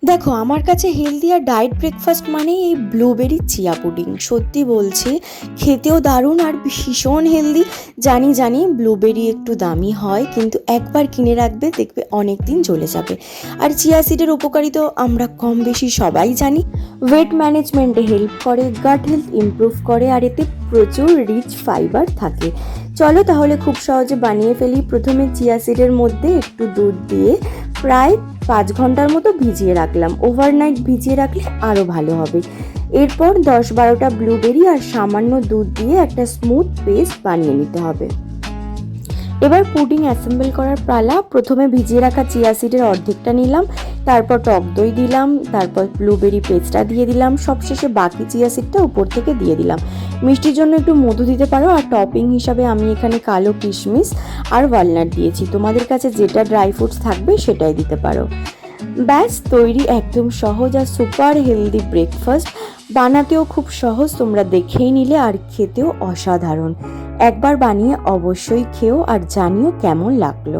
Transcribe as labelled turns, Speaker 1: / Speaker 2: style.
Speaker 1: দেখো, আমার কাছে হেলদি আর ডায়েট ব্রেকফাস্ট মানেই এই ব্লুবেরি চিয়া পুডিং। সত্যি বলছি, খেতেও দারুণ আর ভীষণ হেলদি। জানি জানি ব্লুবেরি একটু দামি হয়, কিন্তু একবার কিনে রাখবে, দেখবে অনেক দিন চলে যাবে। আর চিয়া সিডের উপকারী তো আমরা কম বেশি সবাই জানি। ওয়েট ম্যানেজমেন্টে হেল্প করে, গাট হেলথ ইমপ্রুভ করে, আর এতে প্রচুর রিচ ফাইবার থাকে। চলো তাহলে খুব সহজে বানিয়ে ফেলি। প্রথমে চিয়া সিডের মধ্যে একটু দুধ দিয়ে প্রায় 5 ঘন্টার মতো ভিজিয়ে রাখলাম। ওভারনাইট ভিজিয়ে রাখলে আরও ভালো হবে। এরপর 10-12টা ব্লুবেরি আর সামান্য দুধ দিয়ে একটা স্মুথ পেস্ট বানিয়ে নিতে হবে। এবার পুডিং অ্যাসেম্বল করার পালা। প্রথমে ভিজিয়ে রাখা চিয়া সিডের অর্ধেকটা নিলাম, তারপর টক দই দিলাম, তারপর ব্লুবেরি পেস্টটা দিয়ে দিলাম, সবশেষে বাকি চিয়া সিডটা উপর থেকে দিয়ে দিলাম। মিষ্টির জন্য একটু মধু দিতে পারো, আর টপিং হিসাবে আমি এখানে কালো কিশমিশ আর ওয়ালনাট দিয়েছি। তোমাদের কাছে যেটা ড্রাই ফ্রুটস থাকবে সেটাই দিতে পারো। ব্যাস তৈরি একদম সহজ আর সুপার হেলদি ব্রেকফাস্ট। বানাতেও খুব সহজ, তোমরা দেখেই নিলে, আর খেতেও অসাধারণ। একবার বানিয়ে অবশ্যই খেও আর জানিও কেমন লাগলো।